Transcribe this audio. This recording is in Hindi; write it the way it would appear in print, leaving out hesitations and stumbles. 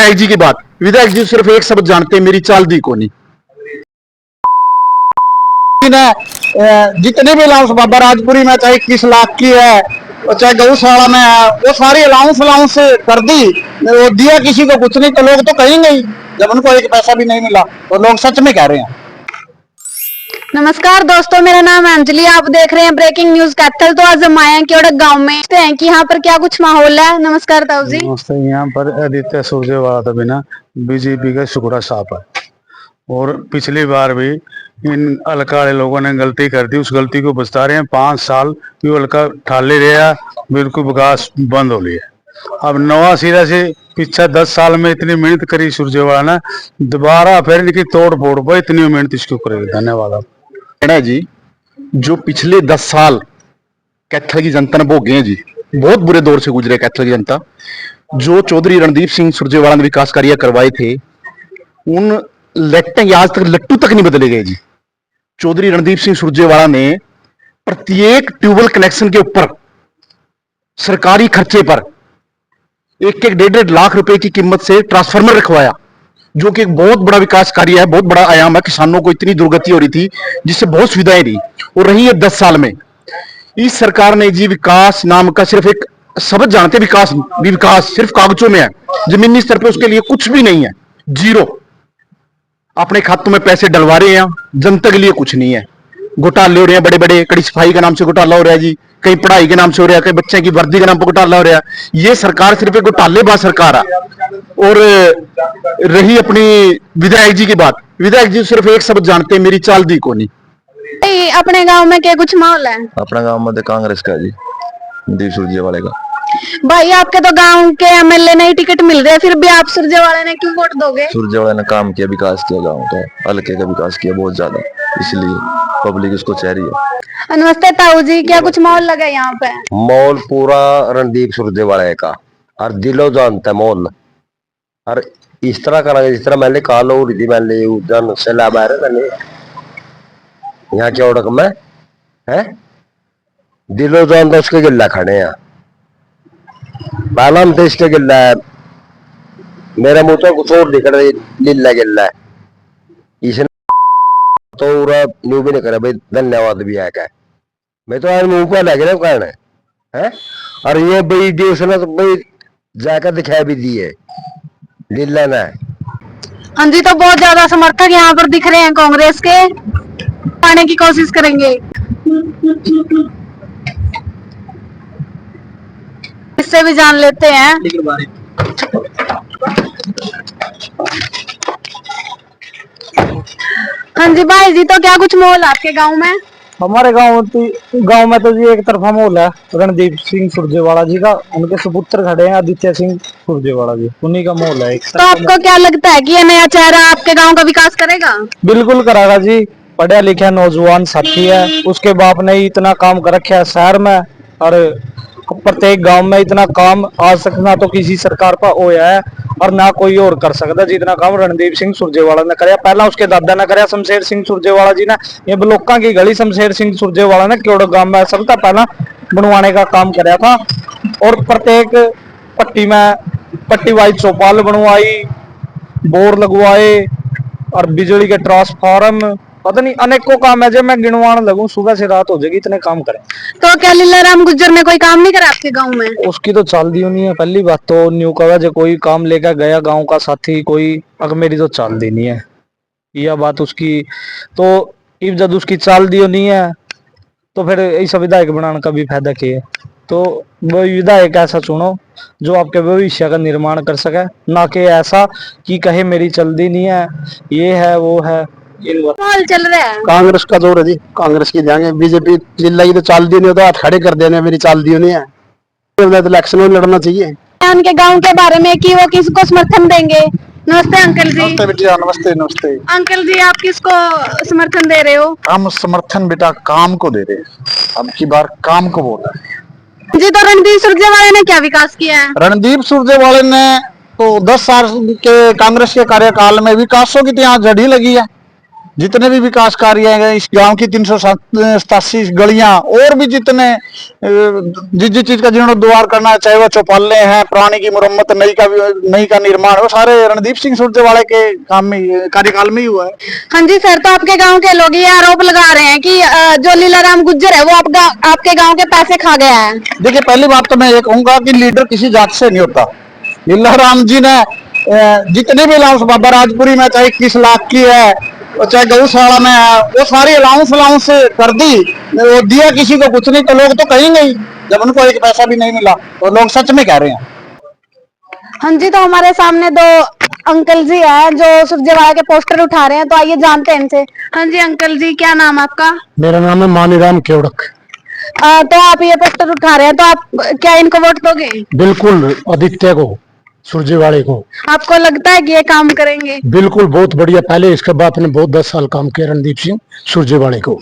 विधायक जी की बात, विधायक जी सिर्फ एक शब्द जानते हैं, मेरी चाल दी कोनी। जितने भी अलाउंस बाबा राजपुरी में चाहे 21 लाख की है और चाहे गौशाला में है, वो सारी अलाउंस अलाउंस कर दी, वो दिया किसी को कुछ नहीं, तो लोग तो कहेंगे ही जब उनको एक पैसा भी नहीं मिला, तो लोग सच में कह रहे हैं। नमस्कार दोस्तों, मेरा नाम है अंजलि। आप देख रहे हैं ब्रेकिंग न्यूज कैथल। तो आज हम आए हैं केवड़क गांव में, देखते हैं कि यहाँ पर क्या कुछ माहौल है। नमस्कार ताऊ जी। नमस्ते। यहाँ पर आदित्य सुरजेवाला था बिना बीजेपी का सुखड़ा साफ है, और पिछली बार भी इन अलकाड़े लोगों ने गलती कर दी, उस गलती को बता रहे हैं। 5 साल भी अलका ठाले रहा, बिल्कुल विकास बंद हो लिया। अब नवा सिरा से पिछा 10 साल में इतनी मेहनत करी सुरजेवाला ने, दोबारा फिर इनकी तोड़ फोड़ पर इतनी मेहनत इसको करेगी। धन्यवाद। कहना जी, जो पिछले 10 साल कैथल की जनता ने भोगे हैं जी, बहुत बुरे दौर से गुजरे कैथल की जनता। जो चौधरी रणदीप सिंह सुरजेवाला ने विकास कार्य करवाए थे, उन लट्टें आज तक लट्टू तक नहीं बदले गए जी। चौधरी रणदीप सिंह सुरजेवाला ने प्रत्येक ट्यूबवेल कनेक्शन के ऊपर सरकारी खर्चे पर 1-1, 1.5 लाख रुपए की कीमत से ट्रांसफार्मर रखवाया, जो कि एक बहुत बड़ा विकास कार्य है, बहुत बड़ा आयाम है। किसानों को इतनी दुर्गति हो रही थी जिससे बहुत सुविधाएं दी, और रही है 10 साल में। इस सरकार ने जी विकास नाम का सिर्फ एक शब्द जानते, विकास भी विकास सिर्फ कागजों में है, जमीनी स्तर पे उसके लिए कुछ भी नहीं है, जीरो। अपने खातों में पैसे डलवा रहे हैं, जनता के लिए कुछ नहीं है। घोटाले हो रहे हैं बड़े बड़े, कड़ी सफाई के नाम से घोटाला हो रहा है जी, कहीं पढ़ाई के नाम से हो रहा है, कहीं बच्चे की वर्दी के नाम पर घोटाला हो रहा है। ये सरकार सिर्फ एक घोटालेबाज सरकार है। और रही अपनी विधायक जी की बात, विधायक जी सिर्फ एक शब्द जानते हैं, मेरी चाल दी कोनी। अपने गांव में क्या कुछ माहौल है? अपना गांव में कांग्रेस का जी, रणदीप सुरजेवाले का। भाई आपके तो गांव के एमएलए ने ही टिकट मिल रहे हैं, फिर भी आप सुरजेवाला ने क्यों वोट दोगे? सुरजेवाले ने काम किया, विकास किया, गांव का हल्के का विकास किया बहुत ज्यादा, इसलिए पब्लिक उसको चाह रही है। नमस्ते ताऊ जी, क्या कुछ माहौल लगा यहाँ पे? मॉल पूरा रणदीप सुरजेवाला का, और दिलो जानता है मॉल। और इस तरह करेंगे जिस तरह मैंने कॉल हो रही थी, मैंने उधर से लाभ आ रहा था यहाँ क्या उड़क में है, दिलो जान तो उसके गिल्ला खड़े हैं। बालम तो इसके गिल्ला है, मेरा मुंह तो कुछ और दिख रहा है, लीला गिल्ला है। इसने तो पूरा न्यू भी नहीं करा भाई, धन्यवाद भी है क्या, मैं तो आज मुंह को लग रहा हूँ कहने है। और ये भाई दी उसने तो भाई जाकर दिखा भी दी है लीला ने। हाँ जी, तो बहुत ज्यादा समर्थक यहाँ पर दिख रहे हैं कांग्रेस के, आने की कोशिश करेंगे। इससे भी जान लेते हैं। हाँ जी भाई जी, तो क्या कुछ माहौल आपके गांव में? हमारे गांव में तो जी एक तरफा माहौल है रणदीप सिंह सुरजेवाला जी का, उनके सुपुत्र खड़े हैं आदित्य सिंह सुरजेवाला जी, उन्हीं का माहौल है। तो आपको क्या लगता है कि ये नया चेहरा आपके गांव का विकास करेगा? बिल्कुल कराएगा जी, पढ़ा लिखा नौजवान साथी है, उसके बाप ने इतना काम कर रखा है शहर में, और प्रत्येक गांव में इतना काम आज तक ना तो किसी सरकार पर होया है और ना कोई और कर सकता जितना काम रणदीप सिंह सुरजेवाला ने कराया। पहला उसके दादा ने कराया, शमशेर सिंह सुरजेवाला जी ने। ये ब्लॉका की गली शमशेर सिंह सुरजेवाला ने केवड़क गांव में सबसे पहला बनवाने का काम कराया था, और प्रत्येक पट्टी में पट्टी वाइज चौपाल बनवाई, बोर लगवाए, और बिजली के ट्रांसफार्म, पता नहीं अनेकों काम है जो मैं गिनवाने लगूं सुबह से रात हो जाएगी, इतने काम करें। तो क्या लीलाराम गुज्जर ने कोई काम नहीं करा आपके गांव में? उसकी तो चाल दी नहीं है, पहली बात तो न्यू कवा जो कोई काम लेकर गया गांव का साथी कोई, अगर मेरी तो चाल दी नहीं है यह बात उसकी। तो इब जब उसकी चाल दी नहीं है तो फिर ऐसा विधायक बनाने का भी फायदा क्या है। तो वो विधायक ऐसा चुनो जो आपके भविष्य का निर्माण कर सके, ना कि ऐसा कि कहे मेरी चलती नहीं है, ये है वो है। माहौल चल रहा है कांग्रेस का जोर है जी, कांग्रेस की जाएंगे। बीजेपी जिला की तो चाल दी नहीं होता, हाथ खड़े कर देने, मेरी चाल दी नहीं है, तो इलेक्शन में लड़ना चाहिए। उनके गांव के बारे में कि वो किसको समर्थन देंगे। नमस्ते अंकल जी। नमस्ते बेटिया, नमस्ते नमस्ते। अंकल जी, आप किसको समर्थन दे रहे हो? हम समर्थन बेटा काम को दे रहे हैं, अब की बार काम को बोल रहे हैं जी। तो रणदीप सुरजेवाला ने क्या विकास किया है? रणदीप सुरजेवाले ने तो 10 साल के कांग्रेस के कार्यकाल में विकासों की तो यहाँ जड़ी लगी है, जितने भी विकास कार्य हैं इस गांव की 387 गलियां और भी जितने जिस जिस चीज का जीर्णोद्धार करना है, चाहे वो चौपाले हैं, पुरानी की मुरम्मत, नई का निर्माण, वो सारे रणदीप सिंह सुरजेवाला के काम में कार्यकाल में ही हुआ है। हाँ जी सर, तो आपके गांव के लोग ये आरोप लगा रहे हैं कि जो लीलाराम गुज्जर है वो आपके गांव के पैसे खा गया है। देखिए, पहली बात तो मैं ये कहूंगा कि लीडर किसी जात से नहीं होता। लीलाराम जी ने जितने भी अलाउंस बाबा राजपुरी में चाहे 21 लाख की है, चाहे गौशाला में है, वो सारी अलाउंस कर दी, वो दिया किसी को कुछ नहीं, तो लोग तो कहेंगे ही। जब उनको एक पैसा भी नहीं मिला तो लोग सच में कह रहे हैं। हाँ जी, तो हमारे सामने दो अंकल जी हैं जो सुरजेवाला के पोस्टर उठा रहे हैं, तो आइए जानते हैं इनसे। हाँ जी अंकल जी, क्या नाम आपका? मेरा नाम है मानीराम केवड़क। तो आप ये पोस्टर उठा रहे हैं, तो आप क्या इनको वोट दोगे? बिल्कुल, आदित्य को, सुरजेवाले को। आपको लगता है कि ये काम करेंगे? बिल्कुल, बहुत बढ़िया। पहले इसके बाद ने बहुत 10 साल काम किया रणदीप सिंह सुरजेवाले को।